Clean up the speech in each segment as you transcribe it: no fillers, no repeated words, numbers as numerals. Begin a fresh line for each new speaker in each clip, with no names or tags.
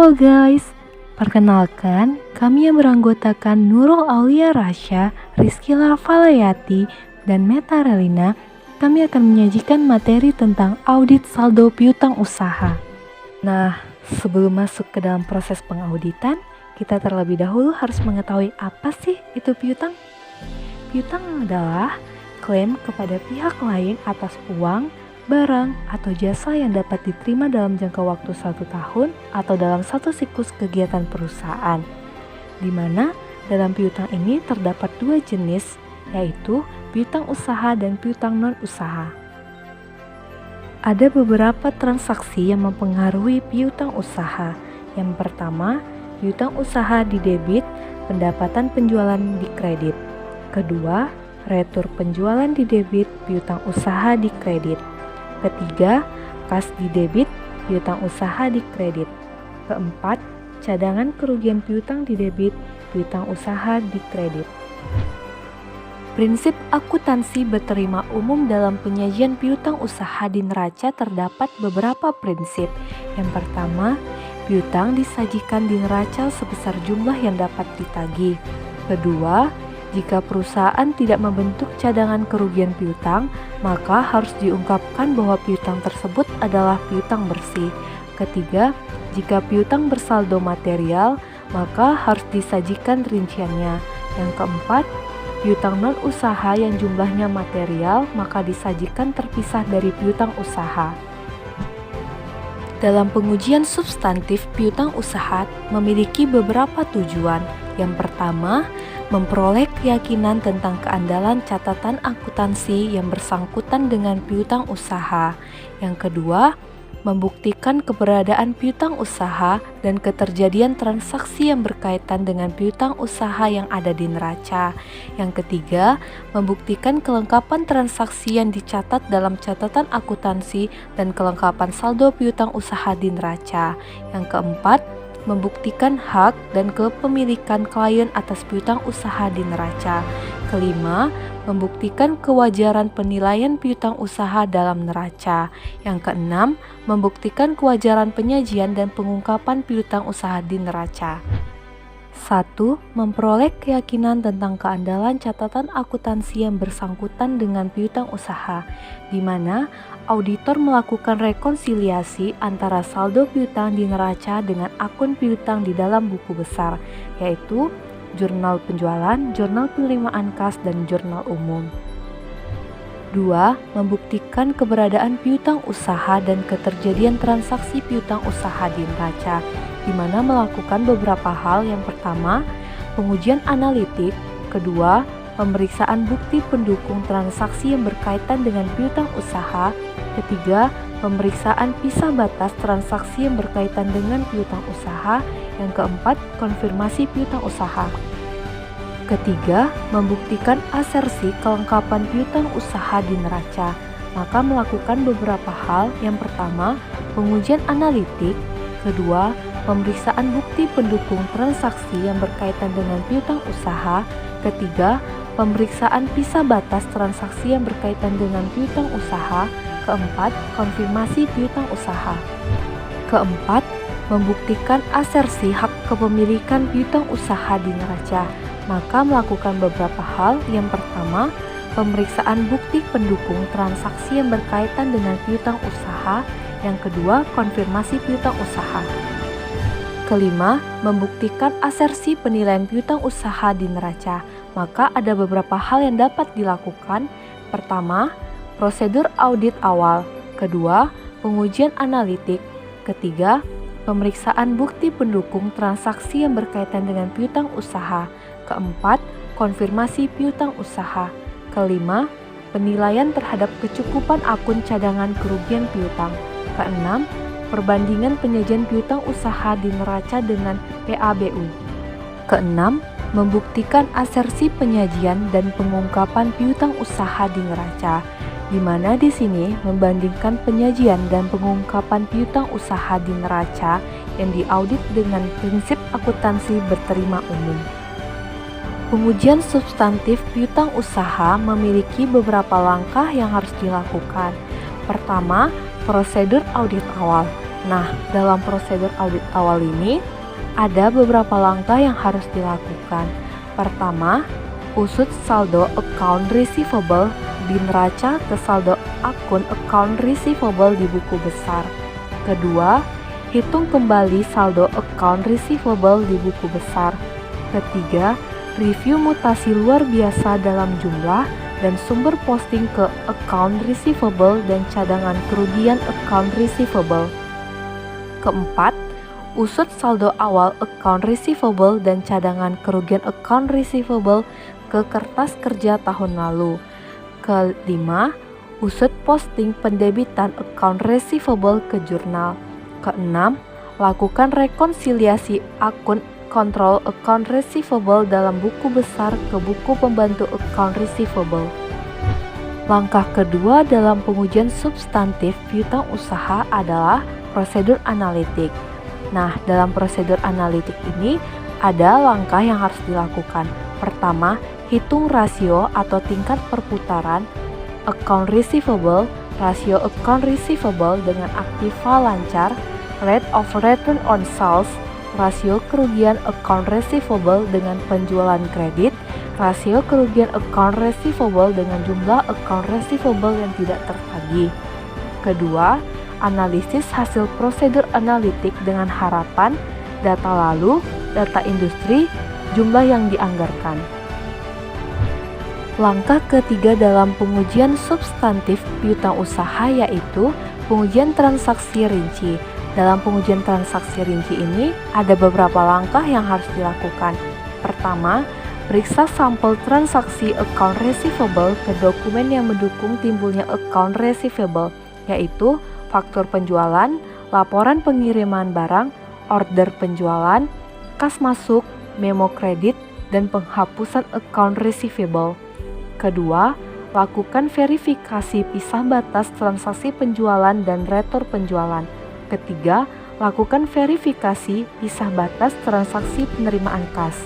Halo guys, perkenalkan kami yang beranggotakan Nurul Aulia Rasya, Rizkyla Falayati, dan Meta Relina. Kami akan menyajikan materi tentang audit saldo piutang usaha. Nah, sebelum masuk ke dalam proses pengauditan, kita terlebih dahulu harus mengetahui apa sih itu piutang. Piutang adalah klaim kepada pihak lain atas uang, barang, atau jasa yang dapat diterima dalam jangka waktu 1 tahun atau dalam satu siklus kegiatan perusahaan, di mana dalam piutang ini terdapat 2 jenis, yaitu piutang usaha dan piutang non-usaha. Ada beberapa transaksi yang mempengaruhi piutang usaha. Yang pertama, piutang usaha di debit, pendapatan penjualan di kredit. Kedua, retur penjualan di debit, piutang usaha di kredit. Ketiga, kas di debit, piutang usaha di kredit. Keempat, cadangan kerugian piutang di debit, piutang usaha di kredit. Prinsip akuntansi berterima umum dalam penyajian piutang usaha di neraca terdapat beberapa prinsip. Yang pertama, piutang disajikan di neraca sebesar jumlah yang dapat ditagih. Kedua, jika perusahaan tidak membentuk cadangan kerugian piutang, maka harus diungkapkan bahwa piutang tersebut adalah piutang bersih. Ketiga, jika piutang bersaldo material, maka harus disajikan rinciannya. Yang keempat, piutang non-usaha yang jumlahnya material, maka disajikan terpisah dari piutang usaha. Dalam pengujian substantif piutang usaha memiliki beberapa tujuan. Yang pertama, memperoleh keyakinan tentang keandalan catatan akuntansi yang bersangkutan dengan piutang usaha. Yang kedua, membuktikan keberadaan piutang usaha dan keterjadian transaksi yang berkaitan dengan piutang usaha yang ada di neraca. Yang ketiga, membuktikan kelengkapan transaksi yang dicatat dalam catatan akuntansi dan kelengkapan saldo piutang usaha di neraca. Yang keempat, membuktikan hak dan kepemilikan klien atas piutang usaha di neraca. Kelima, membuktikan kewajaran penilaian piutang usaha dalam neraca. Yang keenam, membuktikan kewajaran penyajian dan pengungkapan piutang usaha di neraca. 1. Memperoleh keyakinan tentang keandalan catatan akuntansi yang bersangkutan dengan piutang usaha, di mana auditor melakukan rekonsiliasi antara saldo piutang di neraca dengan akun piutang di dalam buku besar, yaitu jurnal penjualan, jurnal penerimaan kas, dan jurnal umum. 2. Membuktikan keberadaan piutang usaha dan keterjadian transaksi piutang usaha di neraca, di mana melakukan beberapa hal. Yang pertama, pengujian analitik. Kedua, pemeriksaan bukti pendukung transaksi yang berkaitan dengan piutang usaha. Ketiga, pemeriksaan pisah batas transaksi yang berkaitan dengan piutang usaha. Yang keempat, konfirmasi piutang usaha. Ketiga, membuktikan asersi kelengkapan piutang usaha di neraca, maka melakukan beberapa hal. Yang pertama, pengujian analitik. Kedua, pemeriksaan bukti pendukung transaksi yang berkaitan dengan piutang usaha. Ketiga, pemeriksaan pisah batas transaksi yang berkaitan dengan piutang usaha. Keempat, konfirmasi piutang usaha. Keempat, membuktikan asersi hak kepemilikan piutang usaha di neraca, maka melakukan beberapa hal. Yang pertama, pemeriksaan bukti pendukung transaksi yang berkaitan dengan piutang usaha. Yang kedua, konfirmasi piutang usaha. Kelima, membuktikan asersi penilaian piutang usaha di neraca, maka ada beberapa hal yang dapat dilakukan. Pertama, prosedur audit awal. Kedua, pengujian analitik. Ketiga, pemeriksaan bukti pendukung transaksi yang berkaitan dengan piutang usaha. Keempat, konfirmasi piutang usaha. Kelima, penilaian terhadap kecukupan akun cadangan kerugian piutang. Keenam, perbandingan penyajian piutang usaha di neraca dengan PABU. Keenam, membuktikan asersi penyajian dan pengungkapan piutang usaha di neraca, di mana di sini membandingkan penyajian dan pengungkapan piutang usaha di neraca yang diaudit dengan prinsip akuntansi berterima umum. Pengujian substantif piutang usaha memiliki beberapa langkah yang harus dilakukan. Pertama, prosedur audit awal. Nah, dalam prosedur audit awal ini, ada beberapa langkah yang harus dilakukan. Pertama, usut saldo account receivable di neraca ke saldo akun account receivable di buku besar. Kedua, hitung kembali saldo account receivable di buku besar. Ketiga, review mutasi luar biasa dalam jumlah dan sumber posting ke account receivable dan cadangan kerugian account receivable. Keempat, usut saldo awal account receivable dan cadangan kerugian account receivable ke kertas kerja tahun lalu. Kelima, usut posting pendebitan account receivable ke jurnal. Keenam, lakukan rekonsiliasi akun kontrol account receivable dalam buku besar ke buku pembantu account receivable. Langkah kedua dalam pengujian substantif piutang usaha adalah prosedur analitik. Nah, dalam prosedur analitik ini ada langkah yang harus dilakukan. Pertama, hitung rasio atau tingkat perputaran account receivable, rasio account receivable dengan aktiva lancar, rate of return on sales, rasio kerugian account receivable dengan penjualan kredit, rasio kerugian account receivable dengan jumlah account receivable yang tidak tertagih. Kedua, analisis hasil prosedur analitik dengan harapan, data lalu, data industri, jumlah yang dianggarkan. Langkah ketiga dalam pengujian substantif piutang usaha yaitu pengujian transaksi rinci. Dalam pengujian transaksi rinci ini ada beberapa langkah yang harus dilakukan. Pertama, periksa sampel transaksi account receivable ke dokumen yang mendukung timbulnya account receivable, yaitu faktur penjualan, laporan pengiriman barang, order penjualan, kas masuk, memo kredit, dan penghapusan account receivable. Kedua, lakukan verifikasi pisah batas transaksi penjualan dan retur penjualan. Ketiga, lakukan verifikasi pisah batas transaksi penerimaan kas.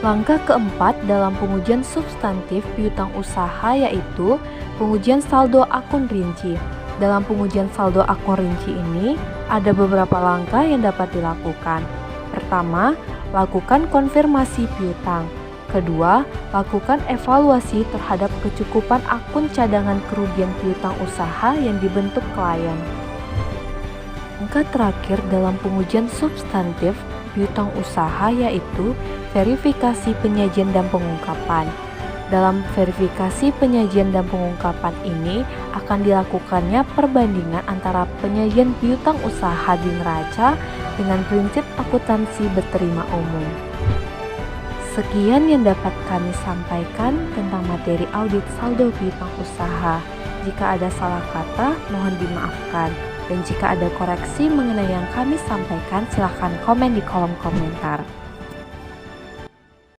Langkah keempat dalam pengujian substantif piutang usaha yaitu pengujian saldo akun rinci. Dalam pengujian saldo akun rinci ini, ada beberapa langkah yang dapat dilakukan. Pertama, lakukan konfirmasi piutang. Kedua, lakukan evaluasi terhadap kecukupan akun cadangan kerugian piutang usaha yang dibentuk klien. Langkah terakhir dalam pengujian substantif piutang usaha yaitu verifikasi penyajian dan pengungkapan. Dalam verifikasi penyajian dan pengungkapan ini akan dilakukannya perbandingan antara penyajian piutang usaha di neraca dengan prinsip akuntansi berterima umum. Sekian yang dapat kami sampaikan tentang materi audit saldo piutang usaha. Jika ada salah kata, mohon dimaafkan. Dan jika ada koreksi mengenai yang kami sampaikan, silakan komen di kolom komentar.